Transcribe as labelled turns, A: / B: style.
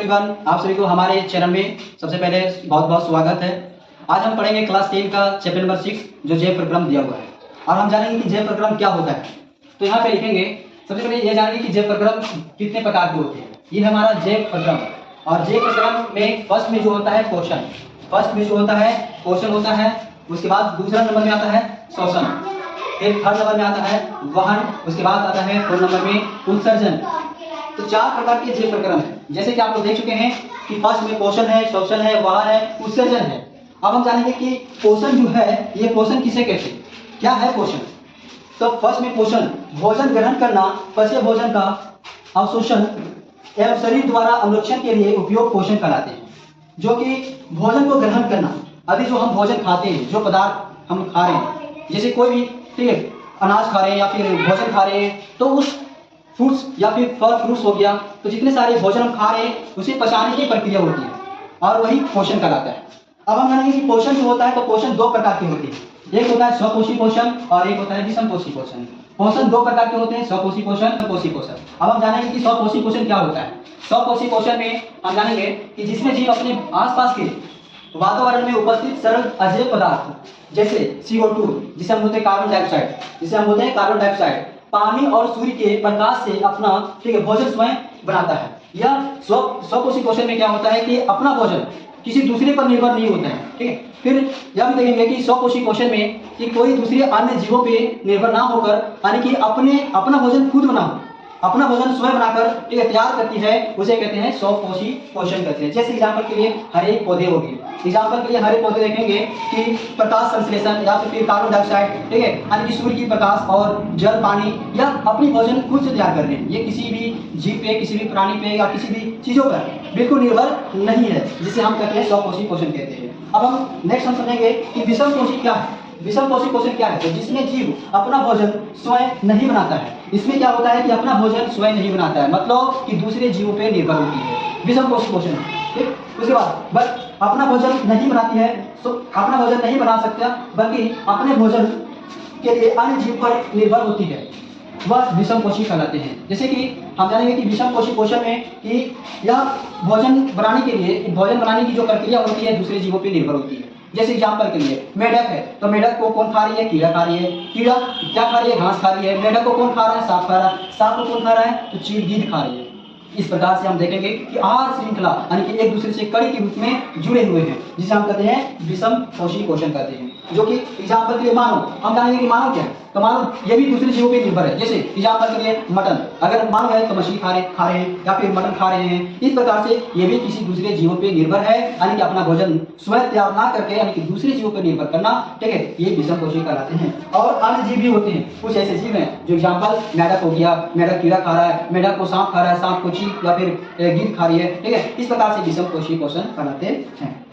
A: Everyone, आप सभी को हमारे चैनल में सबसे पहले बहुत बहुत स्वागत है। आज हम पढ़ेंगे क्लास 10 का चैप्टर नंबर 6 जो जय प्रक्रम दिया हुआ है और हम जानेंगे कि जय प्रक्रम क्या होता है। तो यहाँ पे लिखेंगे, सबसे पहले ये जानेंगे कि जय प्रक्रम कितने प्रकार के होते हैं। ये हमारा जय प्रक्रम, और जय प्रक्रम में फर्स्ट में जो होता है क्वेश्चन, फर्स्ट में जो होता है क्वेश्चन होता है। उसके बाद दूसरा नंबर में आता है शोषण, फिर थर्ड नंबर में आता है वहन, उसके बाद आता है फोर्थ नंबर में उत्सर्जन। तो चार प्रकार के जय प्रक्रम है, जैसे कि आप लोग देख चुके हैं कि फर्स्ट में पोषण है, शोषण है, वहन है, उत्सर्जन है। अब हम जानेंगे कि पोषण जो है, ये पोषण किसे कहते हैं, क्या है पोषण। तो फर्स्ट में पोषण, भोजन ग्रहण करना, पचे भोजन का अवशोषण एवं शरीर द्वारा अनुरक्षण के लिए उपयोग पोषण कहलाते हैं। जो कि भोजन को ग्रहण करना, अभी जो हम भोजन खाते हैं, जो पदार्थ हम खा रहे हैं, जैसे कोई भी ठीक है अनाज खा रहे हैं या फिर भोजन खा रहे हैं, तो उस फ्रूट्स या फिर फल फ्रूट्स हो गया, तो जितने सारे भोजन हम खा रहे हैं उसे पचाने की प्रक्रिया होती है और वही पोषण कहलाता है। अब हम जानेंगे कि पोषण जो होता है, तो पोषण दो प्रकार के होते हैं। एक होता है स्वपोषी पोषण और एक होता है विषमपोषी पोषण। पोषण दो प्रकार के होते हैं, स्वपोषी पोषण, विषमपोषी पोषण। अब हम जानेंगे कि स्वपोषी पोषण क्या होता है। स्वपोषी पोषण में हम जानेंगे कि जिसमें जीव अपने आसपास के वातावरण में उपस्थित सरल अजैव पदार्थ जैसे CO2, जिसे हम बोलते हैं कार्बन डाइऑक्साइड, जिसे हम बोलते हैं कार्बन डाइऑक्साइड, पानी और सूर्य के प्रकाश से अपना ठीक है भोजन स्वयं बनाता है। यह स्वपोषी पोषण में क्या होता है कि अपना भोजन किसी दूसरे पर निर्भर नहीं होता है। ठीक है, फिर यह भी देखेंगे कि स्वपोषी पोषण में कि कोई दूसरे अन्य जीवों पे निर्भर ना होकर, यानी कि अपना भोजन खुद बनाओ, अपना भोजन स्वयं बनाकर ठीक है तैयार करती है, उसे कहते हैं स्वपोषी पोषण कहते हैं। जैसे एग्जाम्पल के लिए हरे पौधे हो गए, एग्जाम्पल के लिए हरे पौधे देखेंगे कि प्रकाश संश्लेषण या फिर कार्बन डाइऑक्साइड ठीक है यानी कि सूर्य की प्रकाश और जल पानी या अपनी भोजन खुद से तैयार कर रहे हैं। ये किसी भी जीव पे, किसी भी प्राणी पे या किसी भी चीजों पर बिल्कुल निर्भर नहीं है, जिसे हम कहते हैं स्वपोषी पोषण कहते हैं। अब हम नेक्स्ट हम समझेंगे कि विषमपोषी क्या है। विषमपोषी पोषण क्या है, तो जिसमें जीव अपना भोजन स्वयं नहीं बनाता है। इसमें क्या होता है कि अपना भोजन स्वयं नहीं बनाता है, मतलब कि दूसरे जीवों पे निर्भर होती है, विषमपोषी पोषण। ठीक, उसके बाद बस अपना भोजन नहीं बनाती है, तो अपना भोजन नहीं बना सकता, बल्कि अपने भोजन के लिए अन्य जीव पर निर्भर होती है, वह विषमपोषी कहलाते हैं। जैसे कि हम जानेंगे कि विषमपोषी पोषण में कि यह भोजन बनाने के लिए, भोजन बनाने की जो प्रक्रिया होती है दूसरे जीवों पर निर्भर होती है। जैसे एग्जाम्पल के लिए मेढक है, तो मेढक को कौन खा रही है, कीड़ा खा रही है। कीड़ा क्या खा रही है, घास खा रही है। मेढक को कौन खा रहा है, सांप खा रहा है। सांप को कौन खा रहा है, तो चील गिद्ध खा रही है। इस प्रकार से हम देखेंगे कि आहार श्रृंखला यानी कि एक दूसरे से कड़ी के रूप में जुड़े हुए हैं, जिसे हम कहते हैं विषमपोषी पोषण कहते हैं। जो कि एग्जाम्पल के लिए मानव, हम जानेंगे कि मानव क्या है, तो मानव ये भी दूसरे जीवों पे निर्भर है। जैसे एग्जाम्पल के लिए मटन, अगर मानव है तो मछली खा रहे हैं या फिर मटन खा रहे हैं। इस प्रकार से ये भी किसी दूसरे जीवों पे निर्भर है, यानी कि अपना भोजन स्वयं तैयार ना करके यानी कि दूसरे जीवों पर निर्भर करना, ठीक है, ये विषमपोषी कहलाते हैं। और अन्य जीव भी होते हैं, कुछ ऐसे जीव हैं जो एग्जाम्पल मेढक हो गया, मेढक कीड़ा खा रहा है, मेढक को सांप खा रहा है, सांप को चील या फिर गिद्ध खा रही है। ठीक है, इस प्रकार से विषमपोषी पोषण कहलाते हैं।